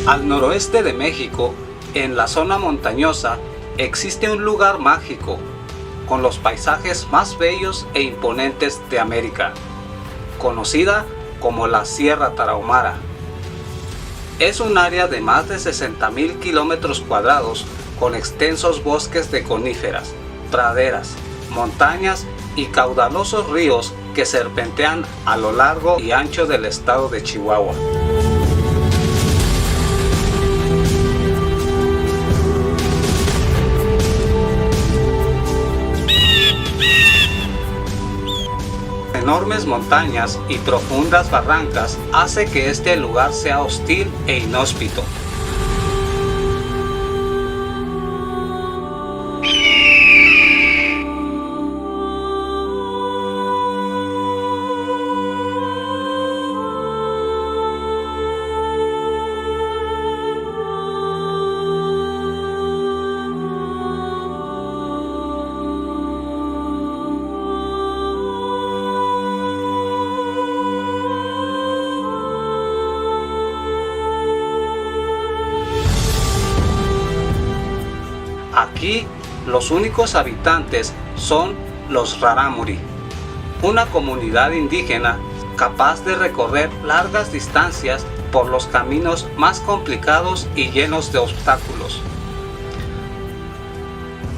Al noroeste de México, en la zona montañosa, existe un lugar mágico, con los paisajes más bellos e imponentes de América, conocida como la Sierra Tarahumara. Es un área de más de 60,000 kilómetros cuadrados con extensos bosques de coníferas, praderas, montañas y caudalosos ríos que serpentean a lo largo y ancho del estado de Chihuahua. Enormes montañas y profundas barrancas hace que este lugar sea hostil e inhóspito. Aquí los únicos habitantes son los Rarámuri, una comunidad indígena capaz de recorrer largas distancias por los caminos más complicados y llenos de obstáculos.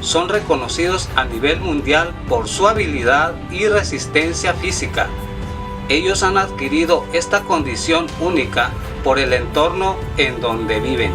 Son reconocidos a nivel mundial por su habilidad y resistencia física. Ellos han adquirido esta condición única por el entorno en donde viven.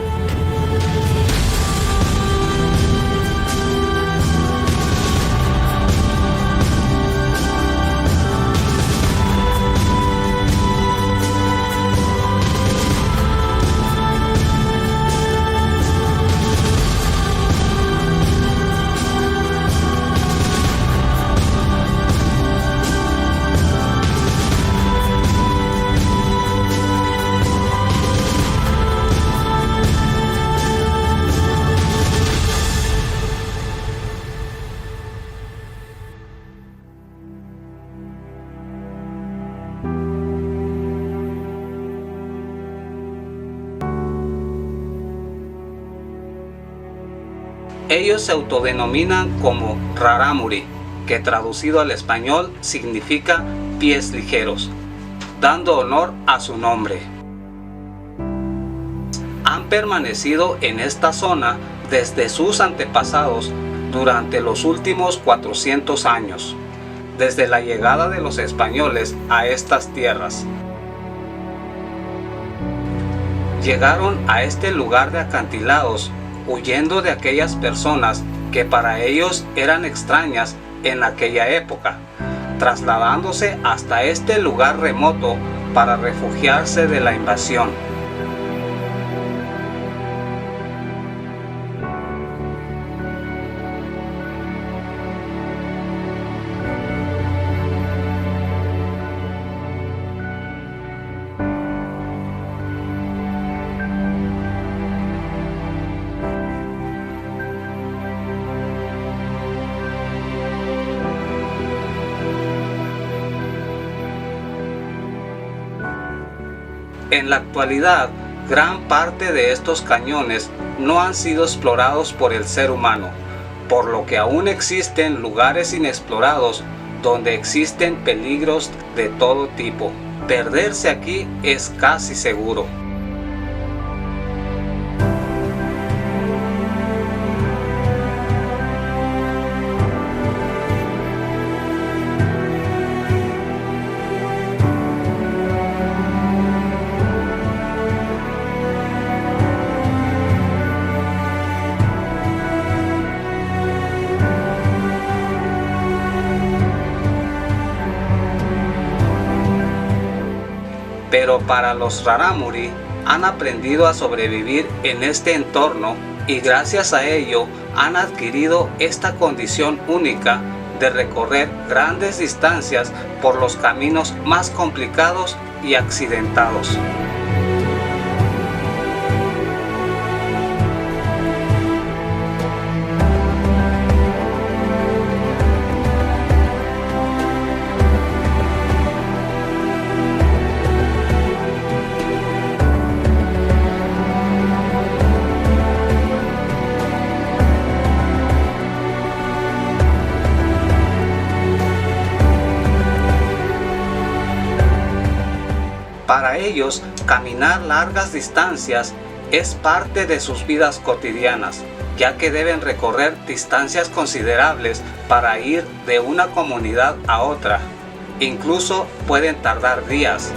Ellos se autodenominan como Rarámuri, que traducido al español significa pies ligeros, dando honor a su nombre. Han permanecido en esta zona desde sus antepasados durante los últimos 400 años, desde la llegada de los españoles a estas tierras. Llegaron a este lugar de acantilados huyendo de aquellas personas que para ellos eran extrañas en aquella época, trasladándose hasta este lugar remoto para refugiarse de la invasión. En la actualidad, gran parte de estos cañones no han sido explorados por el ser humano, por lo que aún existen lugares inexplorados donde existen peligros de todo tipo. Perderse aquí es casi seguro. pero para los rarámuri han aprendido a sobrevivir en este entorno y gracias a ello han adquirido esta condición única de recorrer grandes distancias por los caminos más complicados y accidentados. Para ellos, caminar largas distancias es parte de sus vidas cotidianas, ya que deben recorrer distancias considerables para ir de una comunidad a otra. Incluso pueden tardar días.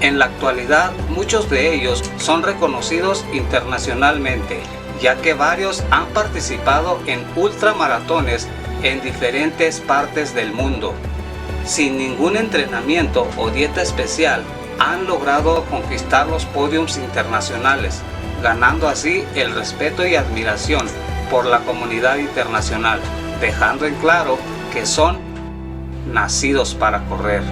En la actualidad, muchos de ellos son reconocidos internacionalmente, ya que varios han participado en ultramaratones en diferentes partes del mundo. Sin ningún entrenamiento o dieta especial, han logrado conquistar los podiums internacionales, ganando así el respeto y admiración por la comunidad internacional, dejando en claro que son nacidos para correr.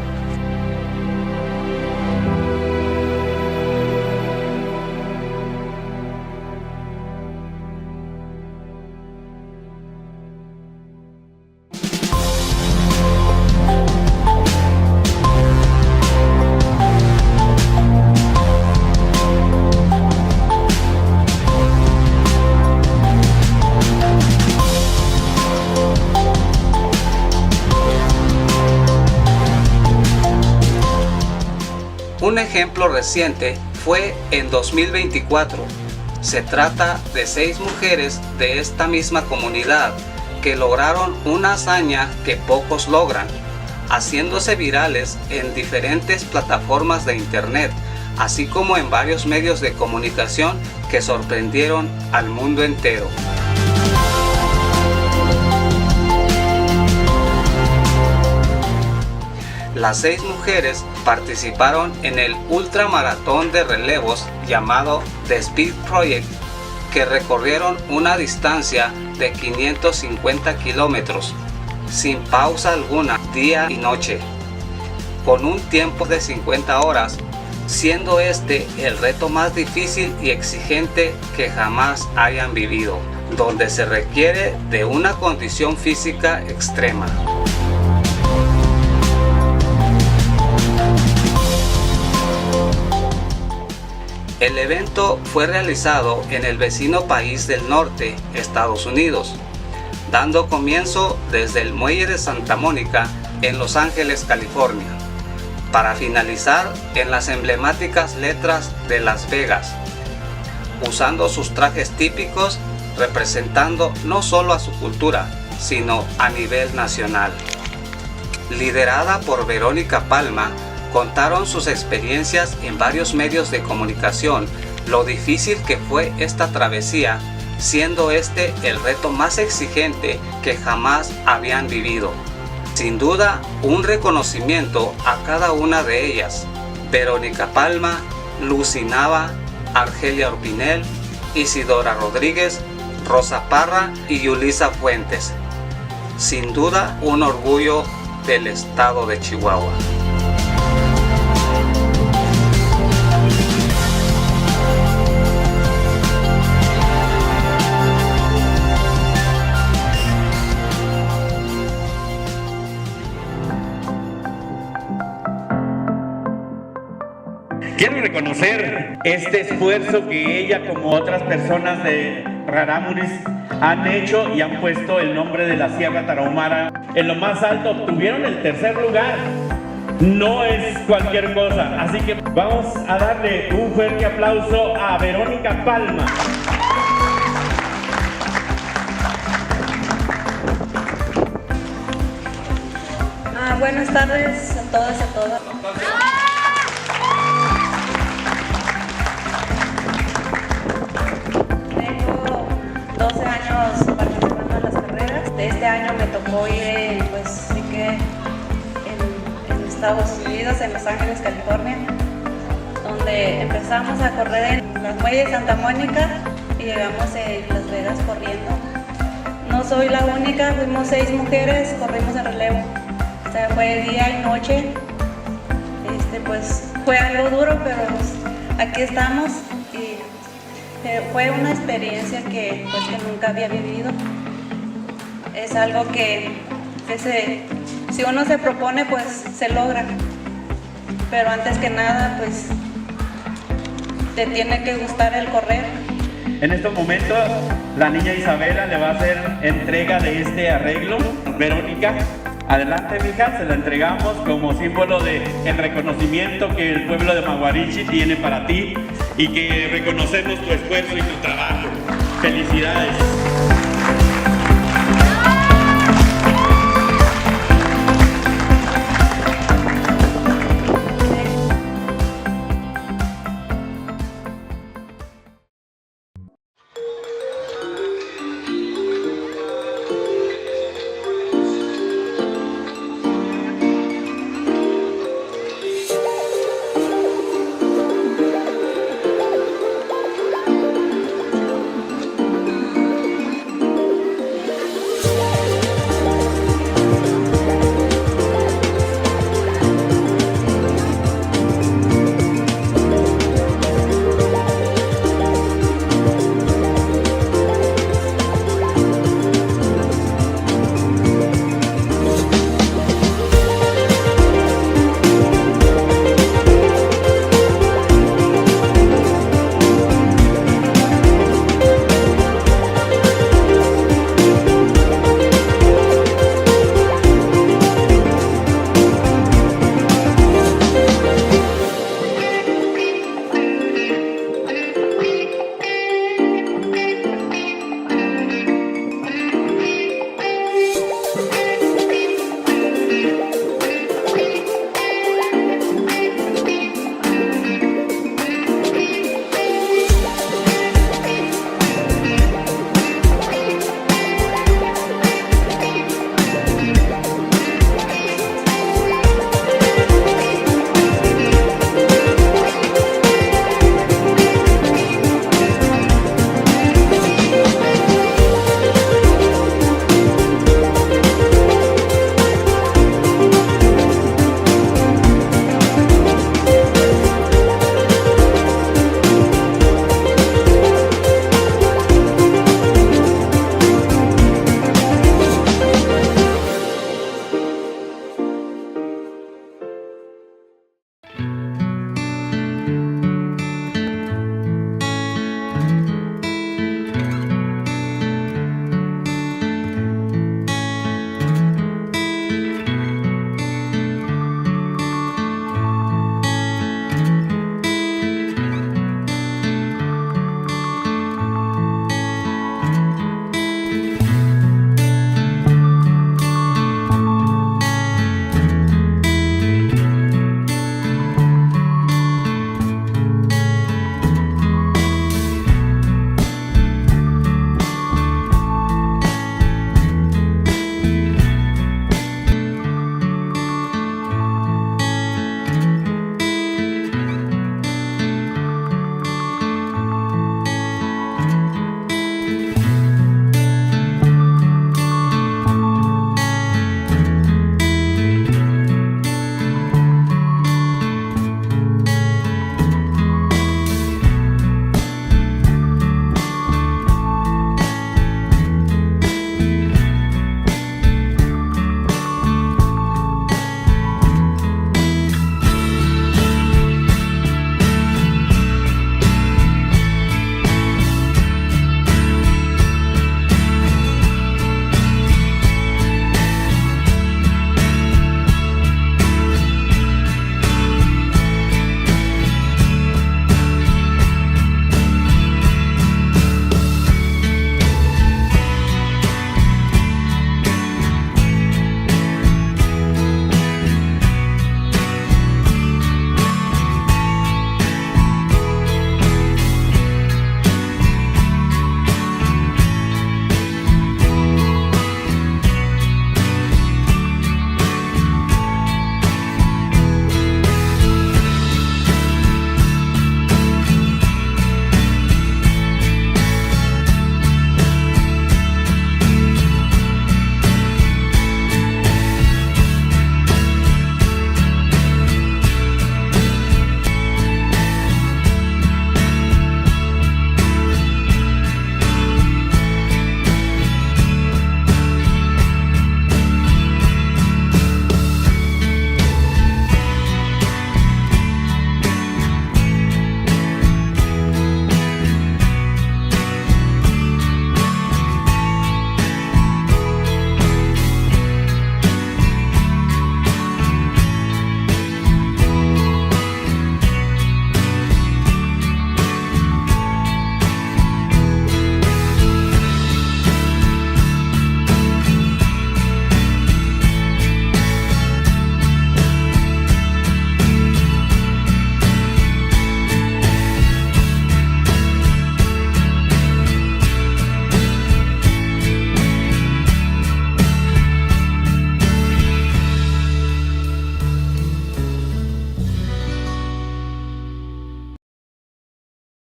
Un ejemplo reciente fue en 2024. Se trata de 6 mujeres de esta misma comunidad que lograron una hazaña que pocos logran, haciéndose virales en diferentes plataformas de internet, así como en varios medios de comunicación que sorprendieron al mundo entero. Las 6 mujeres participaron en el ultramaratón de relevos llamado The Speed Project, que recorrieron una distancia de 550 kilómetros, sin pausa alguna, día y noche, con un tiempo de 50 horas, siendo este el reto más difícil y exigente que jamás hayan vivido, donde se requiere de una condición física extrema. El evento fue realizado en el vecino país del norte, Estados Unidos, dando comienzo desde el muelle de Santa Mónica en Los Ángeles, California, para finalizar en las emblemáticas letras de Las Vegas, usando sus trajes típicos representando no solo a su cultura, sino a nivel nacional. Liderada por Verónica Palma, contaron sus experiencias en varios medios de comunicación, lo difícil que fue esta travesía, siendo este el reto más exigente que jamás habían vivido. Sin duda, un reconocimiento a cada una de ellas: Verónica Palma, Lucy Nava, Argelia Orpinel, Isidora Rodríguez, Rosa Parra y Yulisa Fuentes. Sin duda, un orgullo del estado de Chihuahua. Quiero reconocer este esfuerzo que ella, como otras personas de Rarámuris, han hecho y han puesto el nombre de la Sierra Tarahumara en lo más alto. Obtuvieron el tercer lugar no es cualquier cosa. Así que vamos a darle un fuerte aplauso a Verónica Palma. Buenas tardes a todas y a todas. Tengo 12 años participando en las carreras. De este año me tocó ir, pues sí que en Estados Unidos, en Los Ángeles, California, donde empezamos a correr en las muelles de Santa Mónica y llegamos en Las Vegas corriendo. No soy la única, fuimos 6 mujeres, corrimos en relevo. O sea, fue día y noche, pues fue algo duro, pero pues, aquí estamos y fue una experiencia que nunca había vivido. Es algo que si uno se propone, pues se logra, pero antes que nada, pues te tiene que gustar el correr. En estos momentos, la niña Isabela le va a hacer entrega de este arreglo. Verónica, adelante, mija, se lo entregamos como símbolo de el reconocimiento que el pueblo de Maguarichi tiene para ti y que reconocemos tu esfuerzo y tu trabajo. Felicidades.